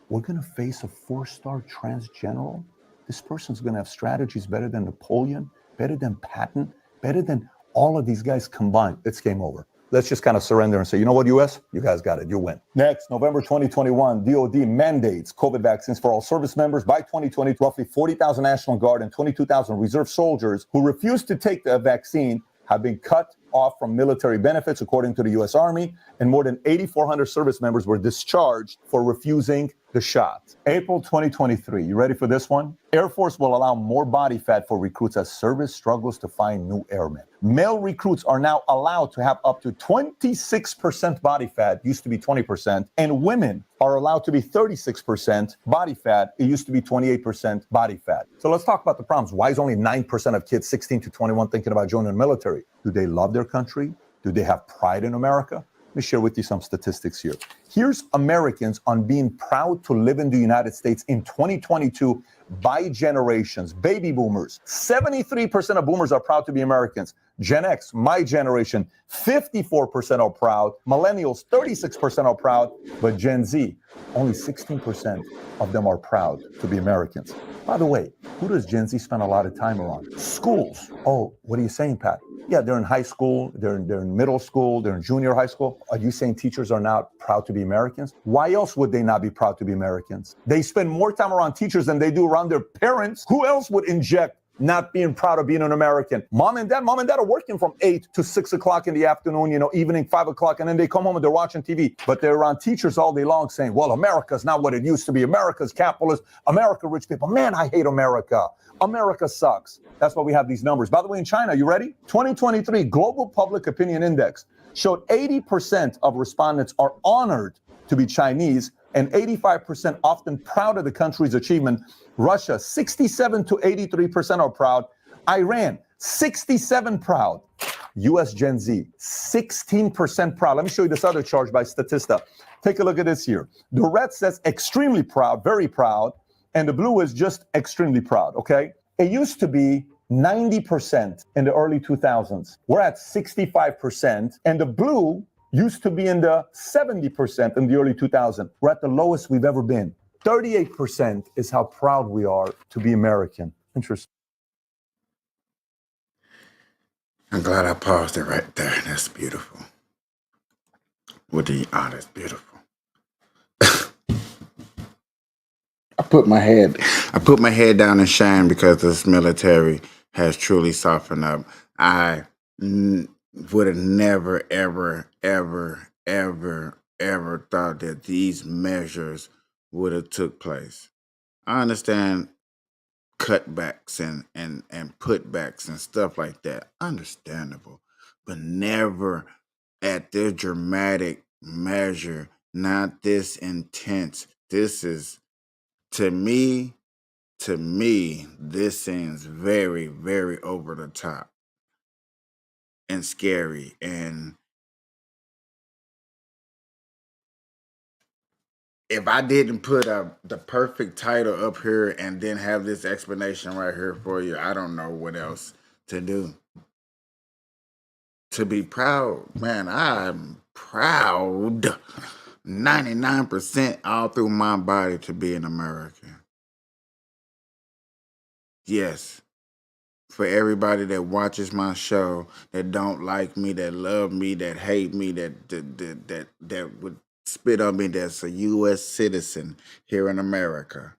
We're going to face a 4-star trans general. This person's going to have strategies better than Napoleon, better than Patton, better than all of these guys combined. It's game over. Let's just kind of surrender and say, you know what, US? You guys got it. You win. Next, November 2021, DOD mandates COVID vaccines for all service members. By 2020, roughly 40,000 National Guard and 22,000 Reserve soldiers who refused to take the vaccine have been cut off from military benefits, according to the U.S. Army, and more than 8,400 service members were discharged for refusing the shot. April 2023, you ready for this one? Air Force will allow more body fat for recruits as service struggles to find new airmen. Male recruits are now allowed to have up to 26% body fat, used to be 20%, and women are allowed to be 36% body fat. It used to be 28% body fat. So let's talk about the problems. Why is only 9% of kids 16 to 21 thinking about joining the military? Do they love their country? Do they have pride in America? Let me share with you some statistics here. Here's Americans on being proud to live in the United States in 2022 by generations. Baby boomers, 73% of boomers are proud to be Americans. Gen X, my generation, 54% are proud. Millennials, 36% are proud. But Gen Z, only 16% of them are proud to be Americans. By the way, who does Gen Z spend a lot of time around? Schools. Oh, what are you saying, Pat? Yeah, they're in high school, they're in middle school, they're in junior high school. Are you saying teachers are not proud to be Americans? Why else would they not be proud to be Americans? They spend more time around teachers than they do around their parents. Who else would inject not being proud of being an American. Mom and dad are working from 8 to 6 o'clock in the afternoon, evening, 5 o'clock, and then they come home and they're watching TV. But they're around teachers all day long saying, well, America's not what it used to be. America's capitalist. America, rich people. Man, I hate America. America sucks. That's why we have these numbers. By the way, in China, you ready? 2023 Global Public Opinion Index showed 80% of respondents are honored to be Chinese and 85% often proud of the country's achievement. Russia, 67 to 83% are proud. Iran, 67 proud. US Gen Z, 16% proud. Let me show you this other chart by Statista. Take a look at this here. The red says extremely proud, very proud, and the blue is just extremely proud, okay? It used to be 90% in the early 2000s. We're at 65%, and the blue used to be in the 70% in the early 2000s. We're at the lowest we've ever been. 38% is how proud we are to be American. Interesting. I'm glad I paused it right there. That's beautiful. With the honest, beautiful. I put my head down in shame because this military has truly softened up. I would have never, ever, ever, ever, ever thought that these measures would have took place. I understand cutbacks and putbacks and stuff like that. Understandable. But never at this dramatic measure, not this intense. This is, to me, this seems very, very over the top and scary. And if I didn't put the perfect title up here and then have this explanation right here for you, I don't know what else to do. To be proud, man, I'm proud 99% all through my body to be an American. Yes. For everybody that watches my show, that don't like me, that love me, that hate me, that would spit on me, that's a U.S. citizen here in America.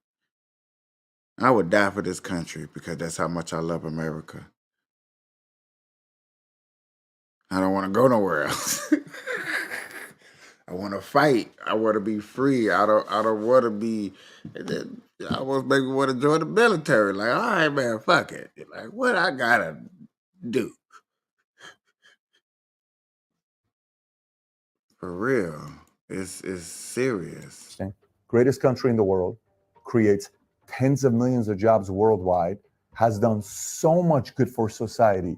I would die for this country because that's how much I love America. I don't want to go nowhere else. I want to fight. I want to be free. I don't want to be. I almost make me want to join the military. Like, all right, man, fuck it. Like, what I gotta do? For real, it's serious. Greatest country in the world, creates tens of millions of jobs worldwide, has done so much good for society,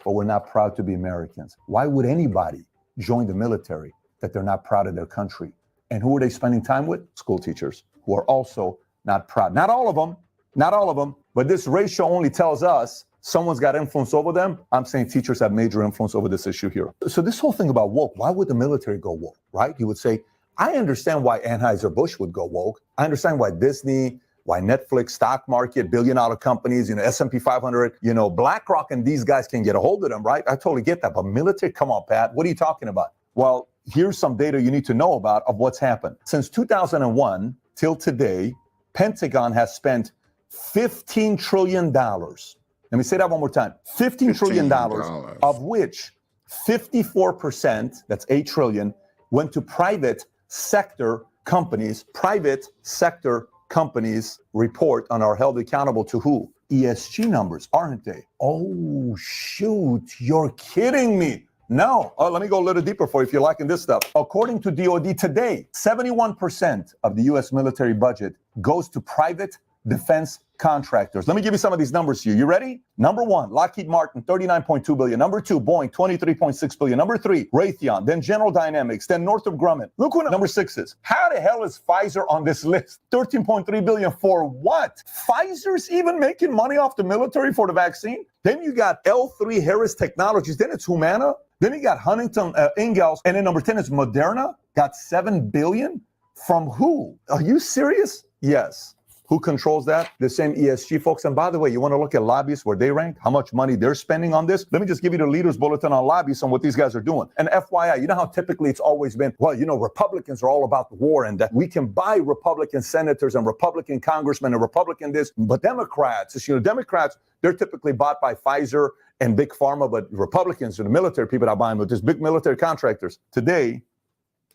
but we're not proud to be Americans. Why would anybody join the military that they're not proud of their country? And who are they spending time with? School teachers, who are also not proud. Not all of them, but this ratio only tells us someone's got influence over them. I'm saying teachers have major influence over this issue here. So this whole thing about woke, why would the military go woke, right? You would say, I understand why Anheuser-Busch would go woke. I understand why Disney, why Netflix, stock market, billion-dollar companies, S&P 500, BlackRock and these guys can get a hold of them, right? I totally get that. But military, come on, Pat, what are you talking about? Well, here's some data you need to know about of what's happened. Since 2001 till today, Pentagon has spent $15 trillion. Let me say that one more time. $15 trillion, of which 54%, that's $8 trillion, went to private sector companies. Private sector companies report and are held accountable to who? ESG numbers, aren't they? Oh, shoot, you're kidding me. No. Let me go a little deeper for you if you're liking this stuff. According to DOD today, 71% of the U.S. military budget goes to private defense contractors. Let me give you some of these numbers here. You ready? Number one, Lockheed Martin, $39.2 billion. Number two, Boeing, $23.6 billion. Number three, Raytheon, then General Dynamics, then Northrop Grumman. Look what number six is. How the hell is Pfizer on this list? $13.3 billion for what? Pfizer's even making money off the military for the vaccine? Then you got L3 Harris Technologies. Then it's Humana. Then you got Huntington Ingalls. And then number 10 is Moderna. Got $7 billion. From who? Are you serious? Yes. Who controls that? The same ESG folks. And by the way, you want to look at lobbyists, where they rank, how much money they're spending on this? Let me just give you the leaders bulletin on lobbyists and what these guys are doing. And FYI, you know how typically it's always been, well, you know, Republicans are all about the war and that we can buy Republican senators and Republican congressmen and Republican this, but Democrats, you know, Democrats, they're typically bought by Pfizer and Big Pharma, but Republicans are the military people that buy them, but there's big military contractors. Today,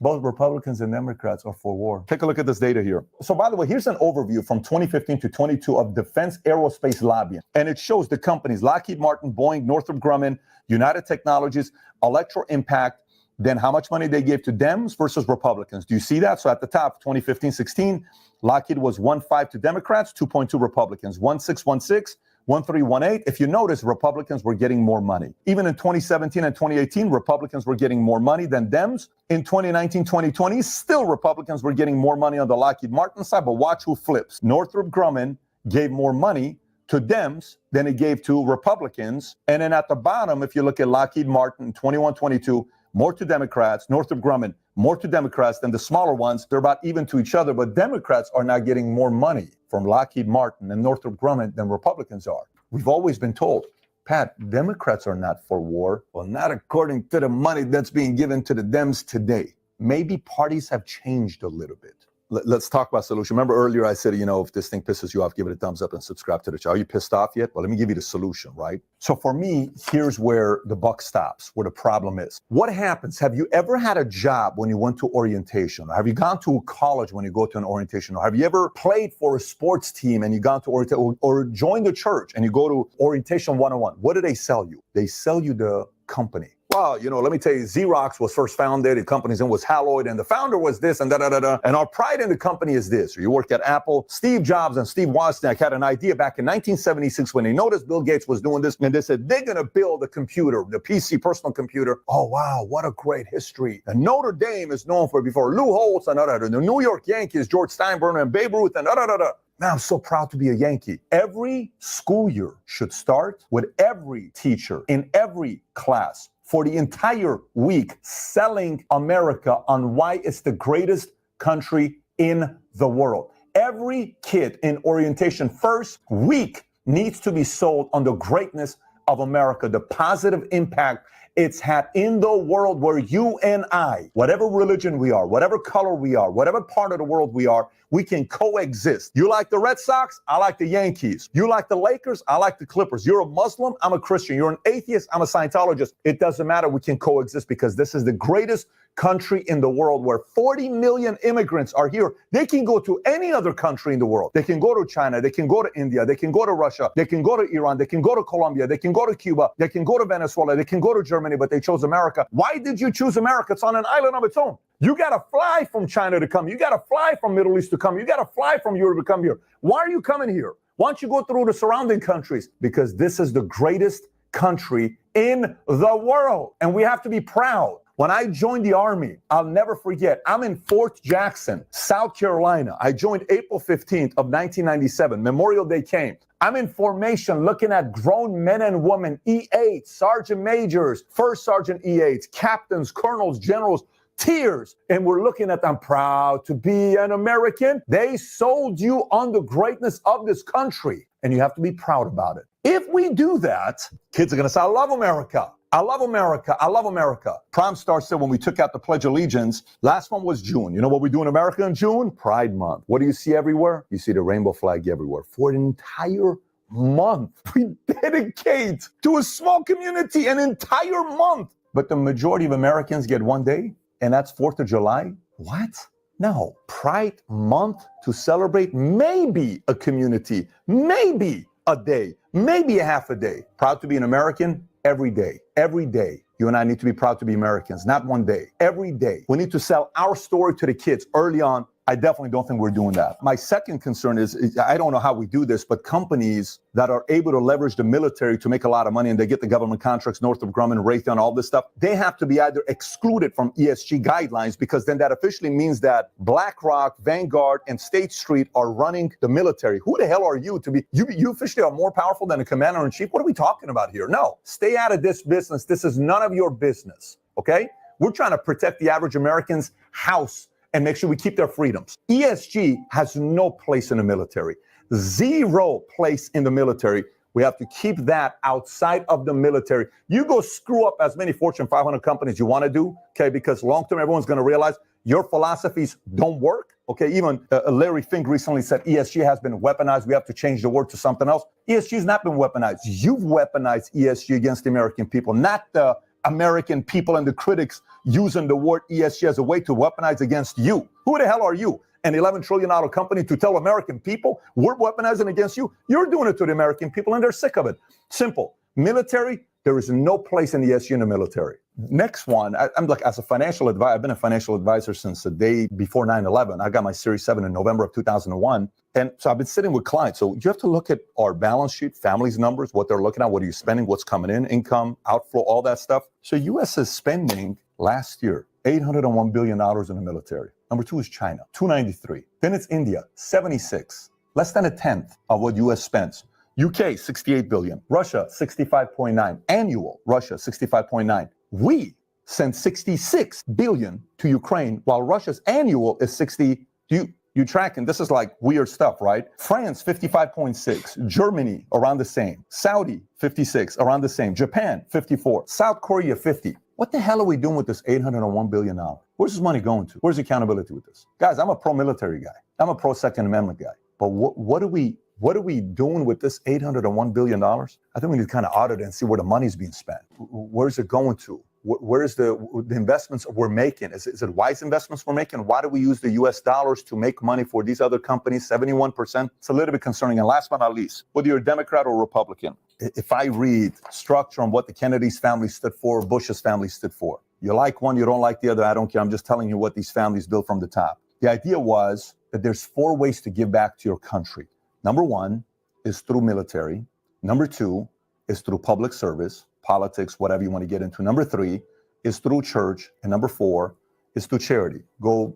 both Republicans and Democrats are for war. Take a look at this data here. So by the way, here's an overview from 2015 to 22 of defense aerospace lobbying. And it shows the companies, Lockheed Martin, Boeing, Northrop Grumman, United Technologies, Electro Impact, then how much money they gave to Dems versus Republicans. Do you see that? So at the top, 2015-16, Lockheed was 1.5 to Democrats, 2.2 Republicans, 1.6, 1.318. If you notice, Republicans were getting more money. Even in 2017 and 2018, Republicans were getting more money than Dems. In 2019, 2020, still Republicans were getting more money on the Lockheed Martin side, but watch who flips. Northrop Grumman gave more money to Dems than it gave to Republicans. And then at the bottom, if you look at Lockheed Martin, 21, 22, more to Democrats, Northrop Grumman, more to Democrats than the smaller ones. They're about even to each other, but Democrats are now getting more money from Lockheed Martin and Northrop Grumman than Republicans are. We've always been told, Pat, Democrats are not for war. Well, not according to the money that's being given to the Dems today. Maybe parties have changed a little bit. Let's talk about solution. Remember earlier I said, you know, if this thing pisses you off, give it a thumbs up and subscribe to the channel. Are you pissed off yet? Well, let me give you the solution, right? So for me, here's where the buck stops, where the problem is. What happens? Have you ever had a job when you went to orientation? Or have you gone to college when you go to an orientation? Or have you ever played for a sports team and you gone to orientation, or joined a church and you go to orientation 101? What do they sell you? They sell you the company. Well, you know, let me tell you, Xerox was first founded, the company's name was Haloid, and the founder was this, and da-da-da-da. And our pride in the company is this. Or you worked at Apple. Steve Jobs and Steve Wozniak had an idea back in 1976 when they noticed Bill Gates was doing this, and they said, they're going to build a computer, the PC, personal computer. Oh, wow, what a great history. And Notre Dame is known for before Lou Holtz and da-da-da. The New York Yankees, George Steinbrenner and Babe Ruth and da-da-da-da. Man, I'm so proud to be a Yankee. Every school year should start with every teacher in every class for the entire week selling America on why it's the greatest country in the world. Every kid in orientation first week needs to be sold on the greatness of America, the positive impact it's had in the world where you and I, whatever religion we are, whatever color we are, whatever part of the world we are, we can coexist. You like the Red Sox? I like the Yankees. You like the Lakers? I like the Clippers. You're a Muslim? I'm a Christian. You're an atheist? I'm a Scientologist. It doesn't matter. We can coexist because this is the greatest country in the world where 40 million immigrants are here. They can go to any other country in the world. They can go to China. They can go to India. They can go to Russia. They can go to Iran. They can go to Colombia. They can go to Cuba. They can go to Venezuela. They can go to Germany, but they chose America. Why did you choose America? It's on an island of its own. You got to fly from China to come. You got to fly from Middle East to come. You got to fly from Europe to come here. Why are you coming here? Why don't you go through the surrounding countries? Because this is the greatest country in the world. And we have to be proud. When I joined the Army, I'll never forget, I'm in Fort Jackson, South Carolina. I joined April 15th of 1997. Memorial Day came. I'm in formation looking at grown men and women, E8, sergeant majors, first sergeant E8s, captains, colonels, generals, tears. And we're looking at them, proud to be an American. They sold you on the greatness of this country, and you have to be proud about it. If we do that, kids are going to say, I love America. I love America. I love America. Prime Star said when we took out the Pledge of Allegiance, last one was June. You know what we do in America in June? Pride Month. What do you see everywhere? You see the rainbow flag everywhere. For an entire month, we dedicate to a small community an entire month. But the majority of Americans get one day, and that's 4th of July. What? No. Pride Month to celebrate maybe a community, maybe a day, maybe a half a day. Proud to be an American? Every day, every day, you and I need to be proud to be Americans, not one day, every day. We need to sell our story to the kids early on. I definitely don't think we're doing that. My second concern is, I don't know how we do this, but companies that are able to leverage the military to make a lot of money and they get the government contracts, Northrop Grumman, Raytheon, all this stuff, they have to be either excluded from ESG guidelines, because then that officially means that BlackRock, Vanguard, and State Street are running the military. Who the hell are you to be? You officially are more powerful than a commander-in-chief? What are we talking about here? No, stay out of this business. This is none of your business, okay? We're trying to protect the average American's house and make sure we keep their freedoms. ESG has no place in the military. Zero place in the military. We have to keep that outside of the military. You go screw up as many Fortune 500 companies you want to do, okay? Because long term, everyone's going to realize your philosophies don't work, okay? Even Larry Fink recently said ESG has been weaponized. We have to change the word to something else. ESG has not been weaponized. You've weaponized ESG against the American people, not the American people and the critics using the word ESG as a way to weaponize against you. Who the hell are you? An $11 trillion company to tell American people we're weaponizing against you? You're doing it to the American people and they're sick of it. Simple. Military, there is no place in ESG in the military. Next one, I'm like, as a financial advisor, I've been a financial advisor since the day before 9/11. I got my Series 7 in November of 2001. And so I've been sitting with clients. So you have to look at our balance sheet, families' numbers, what they're looking at, what are you spending, what's coming in, income, outflow, all that stuff. So U.S. is spending last year $801 billion in the military. Number 2 is China, 293. Then it's India, 76. Less than a tenth of what U.S. spends. UK, 68 billion. Russia, 65.9. Annual, Russia, 65.9. We send 66 billion to Ukraine, while Russia's annual is 60. You tracking? This is like weird stuff, right? France, 55.6. Germany, around the same. Saudi, 56, around the same. Japan, 54. South Korea, 50. What the hell are we doing with this $801 billion? Where's this money going to? Where's accountability with this? Guys, I'm a pro-military guy. I'm a pro-Second Amendment guy. But what are we doing with this $801 billion? I think we need to kind of audit it and see where the money's being spent. Where's it going to? Where's the investments we're making? Is it wise investments we're making? Why do we use the US dollars to make money for these other companies? 71%. It's a little bit concerning. And last but not least, whether you're a Democrat or Republican, if I read structure on what the Kennedy's family stood for, Bush's family stood for, you like one, you don't like the other, I don't care. I'm just telling you what these families built from the top. The idea was that there's 4 ways to give back to your country. Number 1 is through military. Number 2 is through public service, politics, whatever you want to get into. Number 3 is through church. And number 4 is through charity. Go,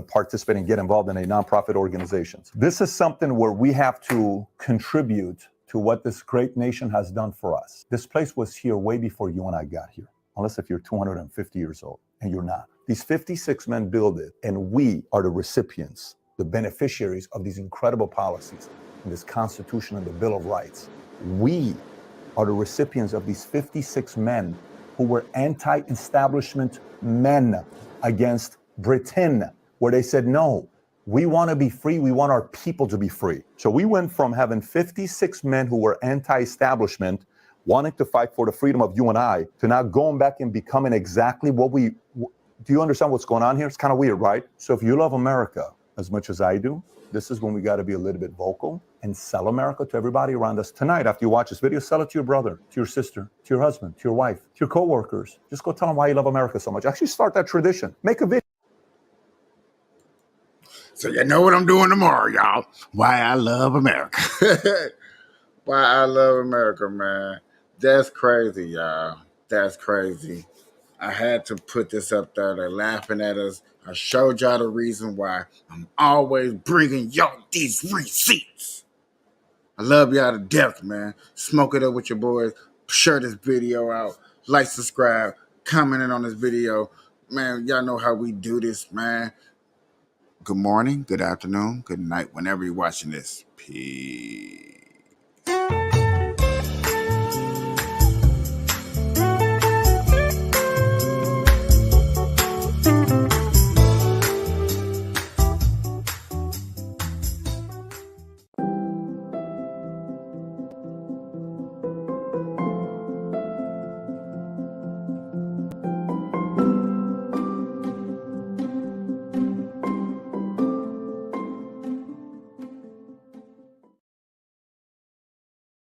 participate and get involved in a nonprofit organizations. This is something where we have to contribute to what this great nation has done for us. This place was here way before you and I got here, unless if you're 250 years old, and you're not. These 56 men built it, and we are the recipients, the beneficiaries of these incredible policies, and this Constitution and the Bill of Rights. We are the recipients of these 56 men who were anti-establishment men against Britain, where they said, no, we want to be free. We want our people to be free. So we went from having 56 men who were anti-establishment, wanting to fight for the freedom of you and I, to now going back and becoming exactly what we... Do you understand what's going on here? It's kind of weird, right? So if you love America as much as I do, this is when we got to be a little bit vocal and sell America to everybody around us. Tonight, after you watch this video, sell it to your brother, to your sister, to your husband, to your wife, to your coworkers. Just go tell them why you love America so much. Actually start that tradition. Make a video. So you know what I'm doing tomorrow, y'all. Why I love America. Why I love America, man. That's crazy, y'all. That's crazy. I had to put this up there. They're laughing at us. I showed y'all the reason why I'm always bringing y'all these receipts. I love y'all to death, man. Smoke it up with your boys. Share this video out. Like, subscribe, commenting on this video. Man, y'all know how we do this, man. Good morning, good afternoon, good night, whenever you're watching this. Peace.